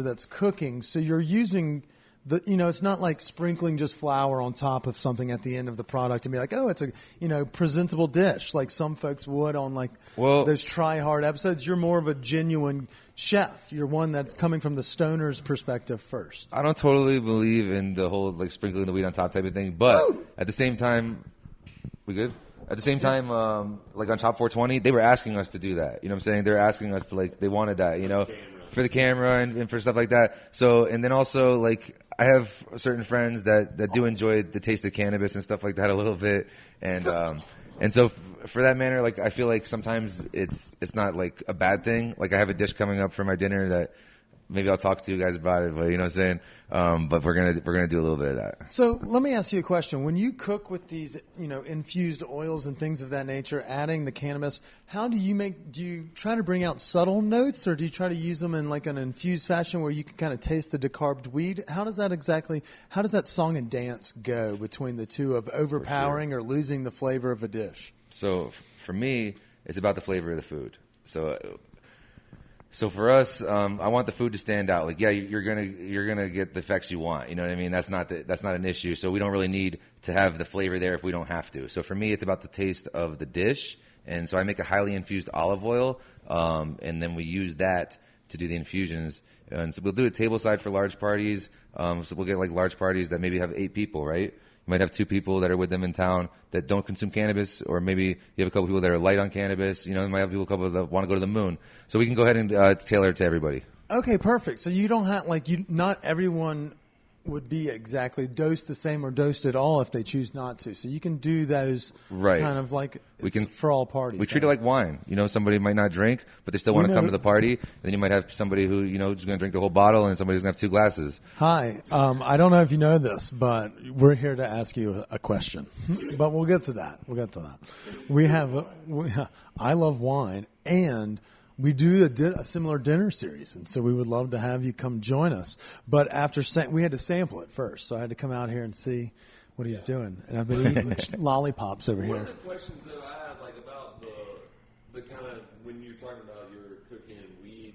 that's cooking. So you're using it's not like sprinkling just flour on top of something at the end of the product and be like, oh, it's a, presentable dish like some folks would on those try hard episodes. You're more of a genuine chef. You're one that's coming from the stoner's perspective first. I don't totally believe in the whole like sprinkling the weed on top type of thing, but at the same time, we good? At the same time, like on Top 420, they were asking us to do that. You know what I'm saying? They're asking us to they wanted that, for the camera and for stuff like that. So, and then also like I have certain friends that do enjoy the taste of cannabis and stuff like that a little bit. And so for that manner, like I feel like sometimes it's not like a bad thing. Like I have a dish coming up for my dinner that maybe I'll talk to you guys about it, but you know what I'm saying? But we're gonna do a little bit of that. So let me ask you a question. When you cook with these, infused oils and things of that nature, adding the cannabis, how do you try to bring out subtle notes, or do you try to use them in like an infused fashion where you can kind of taste the decarbed weed? How does that song and dance go between the two of overpowering or losing the flavor of a dish? So for me, it's about the flavor of the food. So for us, I want the food to stand out. Like, yeah, you're gonna get the effects you want. You know what I mean? That's not an issue. So we don't really need to have the flavor there if we don't have to. So for me, it's about the taste of the dish. And so I make a highly infused olive oil, and then we use that to do the infusions. And so we'll do it tableside for large parties. So we'll get like large parties that maybe have 8 people, right? You might have 2 people that are with them in town that don't consume cannabis, or maybe you have a couple people that are light on cannabis. You might have a couple that want to go to the moon. So we can go ahead and tailor it to everybody. Okay, perfect. So you don't have not everyone would be exactly dosed the same or dosed at all if they choose not to. So you can do those kind of like for all parties. We treat it like wine. Somebody might not drink, but they still want to come to the party. And then you might have somebody who, is going to drink the whole bottle, and somebody's going to have 2 glasses. Hi. I don't know if you know this, but we're here to ask you a question. But we'll get to that. I love wine, and we do a similar dinner series, and so we would love to have you come join us. But we had to sample it first, so I had to come out here and see what he's doing. And I've been eating lollipops over here. One of the questions that I had, about the kind of when you're talking about your cooking and weed,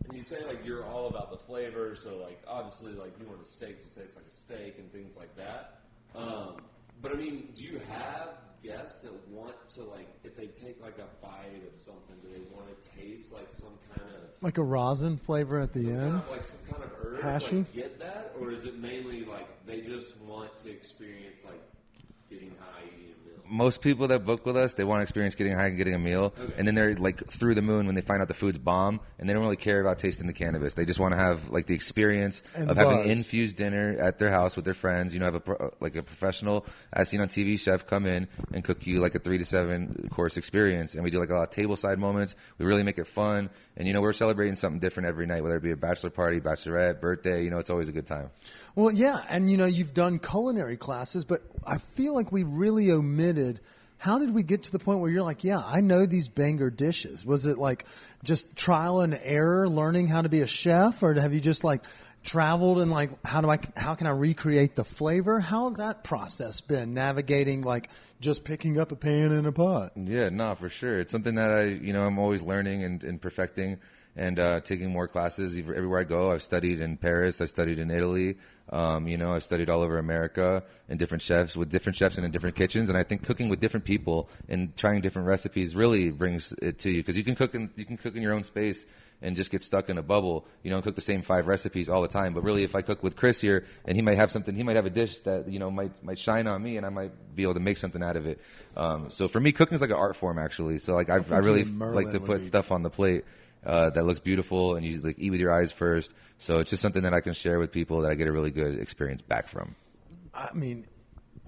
and you say you're all about the flavor, so obviously you want a steak to taste like a steak and things like that. But I mean, do you have guests that want to if they take a bite of something, do they want to taste some kind of like a rosin flavor at the end? Some kind of herb, Hashy? Get that, or is it mainly they just want to experience getting high, eating a meal? Most people that book with us, they want to experience getting high and getting a meal, and then they're through the moon when they find out the food's bomb, and they don't really care about tasting the cannabis. They just want to have the experience of having an infused dinner at their house with their friends. Have a professional, as seen on TV, chef come in and cook you a 3 to 7 course experience, and we do a lot of tableside moments. We really make it fun, and we're celebrating something different every night, whether it be a bachelor party, bachelorette, birthday. It's always a good time. Well, yeah, and you've done culinary classes, but I feel like we really omitted. How did we get to the point where you're yeah, I know these banger dishes? Was it just trial and error, learning how to be a chef, or have you just traveled and how can I recreate the flavor? How has that process been, navigating just picking up a pan and a pot? Yeah, no, for sure. It's something that I'm always learning and perfecting. And taking more classes everywhere I go. I've studied in Paris. I've studied in Italy. I've studied all over America with different chefs and in different kitchens. And I think cooking with different people and trying different recipes really brings it to you, because you can cook in your own space and just get stuck in a bubble. Cook the same 5 recipes all the time. But really, if I cook with Chris here, and he might have a dish that might shine on me, and I might be able to make something out of it. So for me, cooking is like an art form, actually. So I really like to put stuff on the plate that looks beautiful, and you eat with your eyes first. So it's just something that I can share with people that I get a really good experience back from. I mean,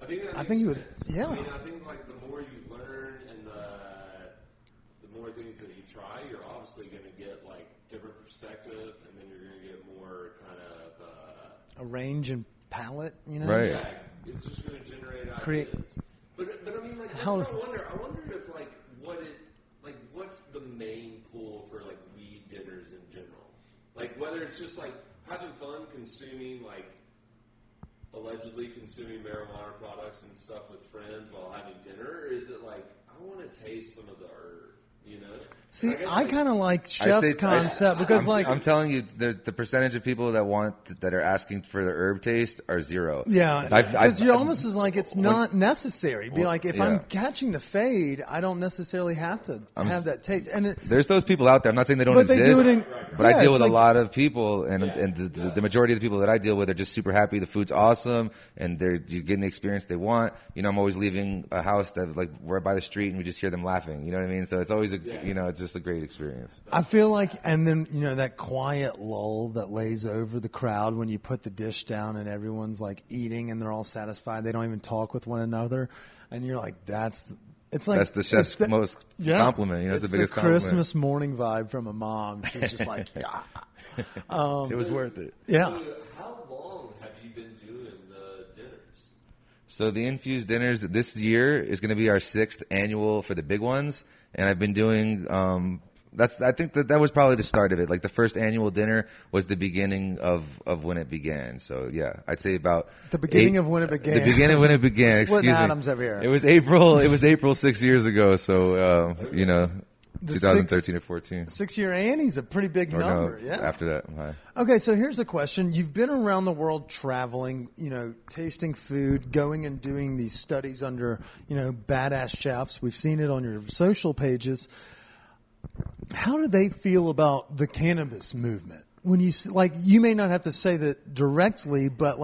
I think you would, yeah. I think the more you learn and the more things that you try, you're obviously going to get different perspective, and then you're going to get more kind of a range and palette, Right. Yeah, it's just going to generate ideas. But I mean, that's what I wonder. I wonder if what's the main pull for weed dinners in general? Whether it's just having fun consuming allegedly consuming marijuana products and stuff with friends while having dinner, or is it I want to taste some of the herb? you know? See, I kind of like Chef's concept because, I'm telling you, the percentage of people that are asking for the herb taste are zero. Yeah, because you're almost as like it's not necessary. Be like, if I'm catching the fade, I don't necessarily have to have that taste. And there's those people out there. I'm not saying they don't exist, they do it but I deal with a lot of people, and the majority of the people that I deal with are just super happy. The food's awesome, and you're getting the experience they want. You know, I'm always leaving a house that like we're by the street, and we just hear them laughing. You know what I mean? So it's always it's just a great experience. I feel like, and then, that quiet lull that lays over the crowd when you put the dish down and everyone's like eating and they're all satisfied. They don't even talk with one another. And you're like, that's the chef's most compliment. It's the biggest compliment. Christmas morning vibe from a mom. She's just like, yeah. It was worth it. Yeah. So how long have you been doing the dinners? So the infused dinners this year is going to be our 6th annual for the big ones. And I've been doing, I think that was probably the start of it. Like the first annual dinner was the beginning of when it began. So yeah, I'd say about the beginning of when it began. The beginning of when it began. Splitting atoms over here. It was April 6 years ago. So, 2013 or 14. 6-year Annie's a pretty big number. No, after that, I'm high. Okay, so here's a question. You've been around the world traveling, tasting food, going and doing these studies under, badass chefs. We've seen it on your social pages. How do they feel about the cannabis movement? When you may not have to say that directly, but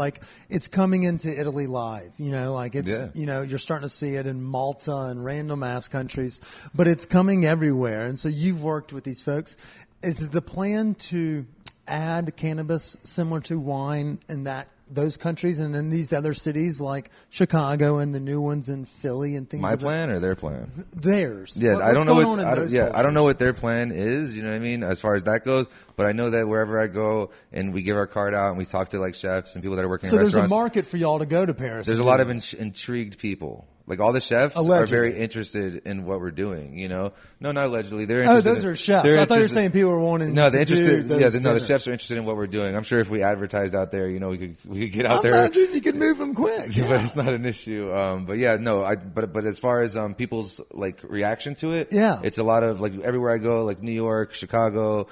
it's coming into Italy live, you're starting to see it in Malta and random ass countries, but it's coming everywhere. And so you've worked with these folks. Is it the plan to add cannabis similar to wine in those countries and in these other cities like Chicago and the new ones in Philly and things My plan or their plan? Theirs. Yeah, I don't know I don't know what their plan is, you know what I mean, as far as that goes, but I know that wherever I go and we give our card out and we talk to chefs and people that are working in restaurants. So there's a market for y'all to go to Paris. There's a lot of intrigued people. Like all the chefs are very interested in what we're doing, No, not allegedly. They're interested. Oh, those are chefs. I thought you were saying people were wanting to do those the chefs are interested in what we're doing. I'm sure if we advertised out there, we could get out there. Imagine you could move them quick. Yeah. But it's not an issue. But as far as people's reaction to it, it's a lot of everywhere I go, New York, Chicago,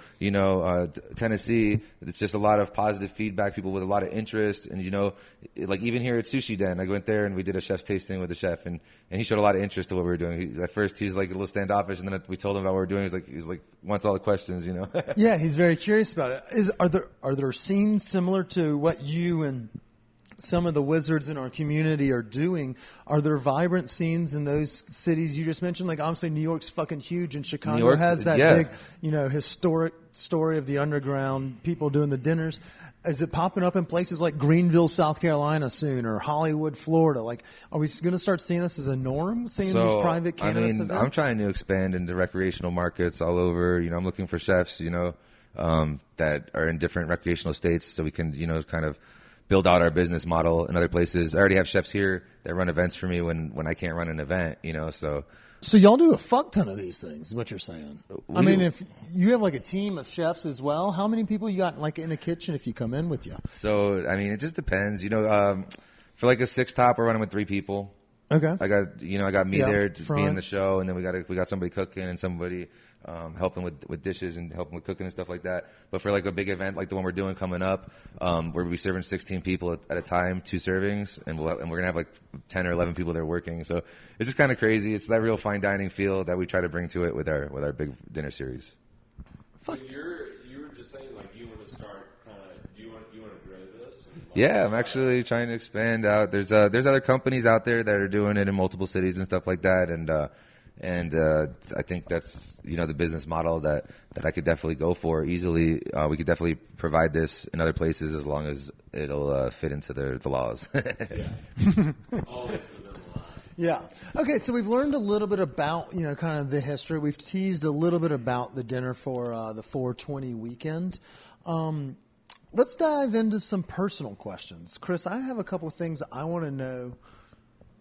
Tennessee. It's just a lot of positive feedback. People with a lot of interest, and even here at Sushi Den, I went there and we did a chef's tasting with the chef. And he showed a lot of interest in what we were doing. At first, he's a little standoffish, and then we told him about what we were doing. He's wants all the questions, Yeah, he's very curious about it. Are there scenes similar to what you and some of the wizards in our community are doing? Are there vibrant scenes in those cities you just mentioned? Obviously, New York's fucking huge, and Chicago has that big, historic story of the underground people doing the dinners. Is it popping up in places like Greenville, South Carolina soon, or Hollywood, Florida? Are we going to start seeing this as a norm, seeing these private cannabis events? I'm trying to expand into recreational markets all over. I'm looking for chefs, that are in different recreational states so we can, kind of build out our business model in other places. I already have chefs here that run events for me when I can't run an event, So y'all do a fuck ton of these things, is what you're saying. If you have a team of chefs as well, how many people you got in a kitchen if you come in with you? So, it just depends. For a 6 top, we're running with 3 people. Okay. I got me there to be in the show, and then we got somebody cooking and somebody helping with dishes and helping with cooking and stuff like that. But for a big event like the one we're doing coming up, we'll be serving 16 people at a time, 2 servings, and we're gonna have 10 or 11 people there working. So it's just kind of crazy. It's that real fine dining feel that we try to bring to it with our big dinner series. So you were just saying you want to start do you want to grow this? Yeah, I'm actually trying to expand out. There's other companies out there that are doing it in multiple cities and stuff like that, and I think that's the business model that I could definitely go for easily. We could definitely provide this in other places as long as it'll fit into the laws. Yeah. Always within the law. Yeah. Okay, so we've learned a little bit about, kind of the history. We've teased a little bit about the dinner for the 420 weekend. Let's dive into some personal questions. Chris, I have a couple of things I want to know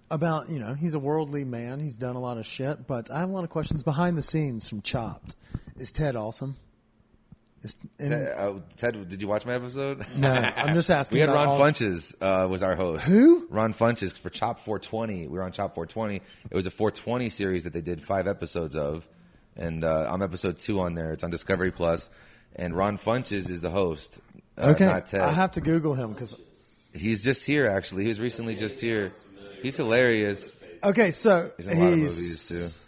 about, he's a worldly man. He's done a lot of shit, but I have a lot of questions behind the scenes from Chopped. Is Ted awesome? Ted, did you watch my episode? No, I'm just asking. We had Ron Funches was our host. Who? Ron Funches for Chop 420. We were on Chop 420. It was a 420 series that they did 5 episodes of. and I'm episode 2 on there. It's on Discovery Plus, and Ron Funches is the host. Okay, not Ted. I have to Google him because. He's just here, actually. He was recently just here. He's hilarious. Okay, so He's in a lot of movies too.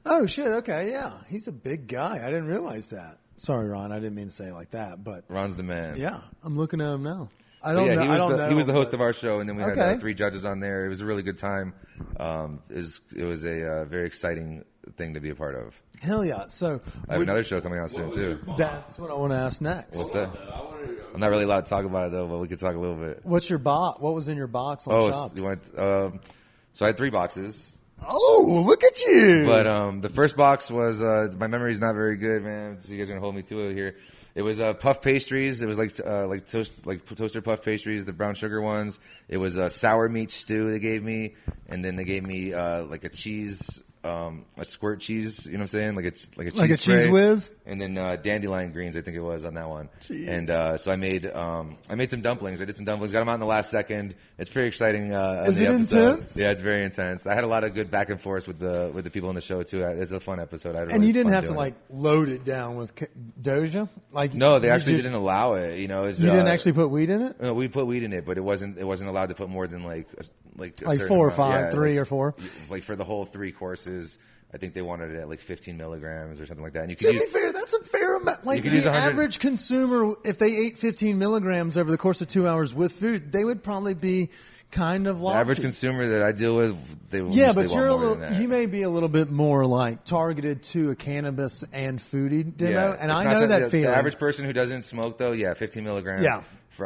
Oh shit! Okay, yeah, he's a big guy. I didn't realize that. Sorry, Ron. I didn't mean to say it like that, but Ron's the man. yeah, I'm looking at him now. I But don't yeah, know. he was the host of our show, and then we had Okay. 3 judges on there. It was a really good time. It was a very exciting thing to be a part of. Hell yeah! So I have another show coming out soon too. that's what I want to ask next. What's that? I'm not really allowed to talk about it though, but we could talk a little bit. What's your box? What was in your box on Oh, Chopped? you want? So I had 3 boxes. Oh, look at you! But the first box was my memory's not very good, man. So you guys are gonna hold me to it here. It was puff pastries. It was like toasted puff pastries, the brown sugar ones. It was a sour meat stew they gave me, and then they gave me like a cheese, a squirt cheese. You know what I'm saying? Like a cheese like a spray. cheese whiz. And then dandelion greens, I think it was on that one. Jeez. And so I made some dumplings. I did some dumplings. Got them out in the last second. It's pretty exciting. Is the it episode. intense? Yeah, it's very intense. I had a lot of good back and forth with the people on the show too. It's a fun episode. I had a And really you didn't fun have to doing like load it down with Doja. Like No, they you actually just- didn't allow it. You know, it was, You didn't actually put weed in it. No, we put weed in it, but it wasn't allowed to put more than like a Like certain 4 or amount. 5, Yeah, 3 like, or 4. Like for the whole 3 courses, I think they wanted it at like 15 milligrams or something like that. And you To could be use fair, that's a fair amount. Like could use the 100 average consumer, if they ate 15 milligrams over the course of 2 hours with food, they would probably be kind of the loppy. average consumer that I deal with. They Yeah, usually but want you're a more little. than that. You may be a little bit more like targeted to a cannabis and foodie demo, Yeah, and it's I not know that the feeling. The average person who doesn't smoke though, yeah, 15 milligrams. Yeah.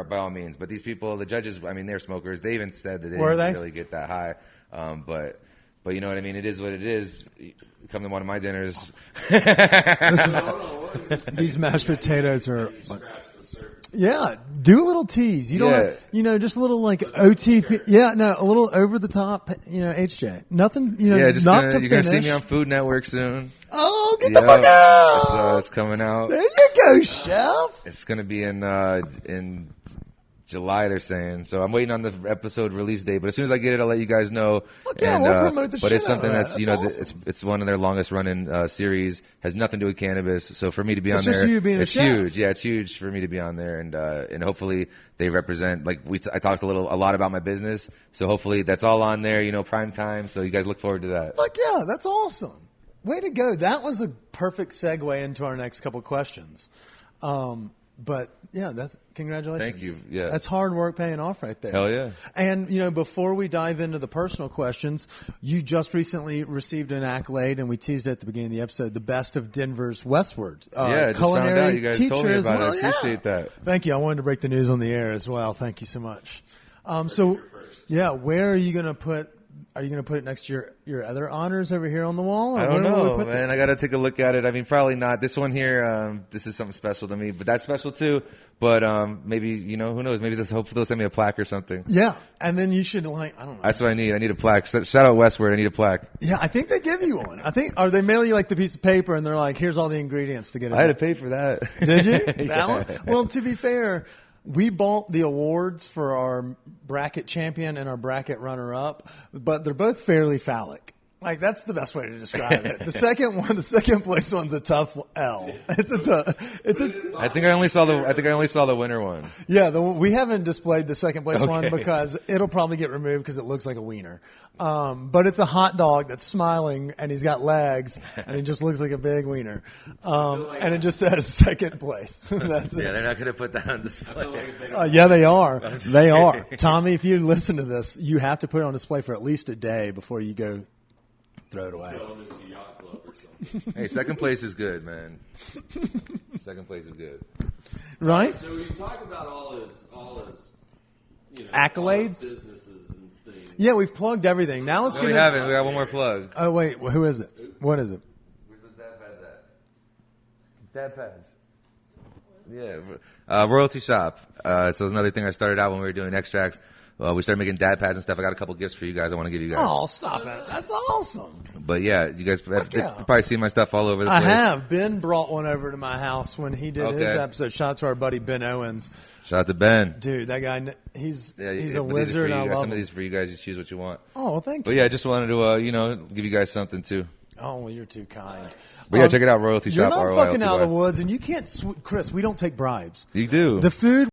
By all means. But these people, the judges, I mean, they're smokers. They even said that they Were didn't they? really get that high. But you know what I mean? It is what it is. Come to one of my dinners. These mashed potatoes are. Yeah, do a little tease. You don't, just a little like OTP. Yeah, no, a little over the top. HJ. Nothing. Yeah, just not to you're gonna see finish. me on Food Network soon. Oh, get the fuck out! It's coming out. There you go, chef. It's gonna be in July, they're saying. So I'm waiting on the episode release date. But as soon as I get it, I'll let you guys know. Fuck yeah, we'll promote the But shit it's something out of that. that's That's awesome. it's one of their longest running series. Has nothing to do with cannabis. So for me to be It's on just there, you being a it's chef. huge. Yeah, it's huge for me to be on there, and hopefully they represent. Like I talked a lot about my business. So hopefully that's all on there. Prime time. So you guys look forward to that. Fuck yeah, that's awesome. Way to go. That was a perfect segue into our next couple questions. But yeah, that's congratulations. Thank you. Yeah. That's hard work paying off right there. Hell yeah. And before we dive into the personal questions, you just recently received an accolade, and we teased it at the beginning of the episode, the best of Denver's Westward. Yeah, I just culinary found out. You guys teacher told me as about well. it. I appreciate that. Thank you. I wanted to break the news on the air as well. Thank you so much. So yeah, where are you going to put? Are you going to put it next to your other honors over here on the wall? Or I don't where will we know, put man. this? I got to take a look at it. I mean, probably not. This one here, this is something special to me, but that's special too. But maybe, who knows? Maybe hopefully they'll send me a plaque or something. Yeah, and then you should I don't know. That's what I need. I need a plaque. Shout out Westward. I need a plaque. Yeah, I think they give you one. Or they mail you like the piece of paper and they're like, here's all the ingredients to get it. I had to pay for that. Did you? Yeah. That one? Well, to be fair, we bought the awards for our bracket champion and our bracket runner-up, but they're both fairly phallic. Like, that's the best way to describe it. The second place one's a tough L. I think I only saw the winner one. Yeah, we haven't displayed the second place one Okay. because it'll probably get removed because it looks like a wiener. But it's a hot dog that's smiling and he's got legs and he just looks like a big wiener. And it just says second place. That's it. Yeah, they're not going to put that on display. Yeah, they are. They are. Tommy, if you listen to this, you have to put it on display for at least a day before you go throw it away. Sell them at the yacht club or something. Hey, second place is good, man. Second place is good. Right? So you talk about all his Accolades? all his businesses and things. Yeah, we've plugged everything. Now it's No, we going haven't. We got one more plug. Oh, wait. Who is it? What is it? Where's the dad pads at? Dad pads. Yeah, Roilty Shop. So it's another thing I started out when we were doing extracts. We started making dad pads and stuff. I got a couple gifts for you guys I want to give you guys. Oh, stop it. That's awesome. But yeah, you guys Fuck yeah. you've probably seen my stuff all over the I place. have. Ben brought one over to my house when he did his Okay. episode. Shout out to our buddy Ben Owens. Shout out to Ben. Dude, that guy, he's Yeah, a but these are wizard. for you I guys. love Some of him. these for you guys. You choose what you want. Oh, well, thank But you. yeah, I just wanted to give you guys something too. Oh, well, you're too kind. But yeah, check it out, Roilty You're Shop. not R-O-I-L-T-Y. fucking out of the woods, and you can't, Chris, we don't take bribes. You do. The food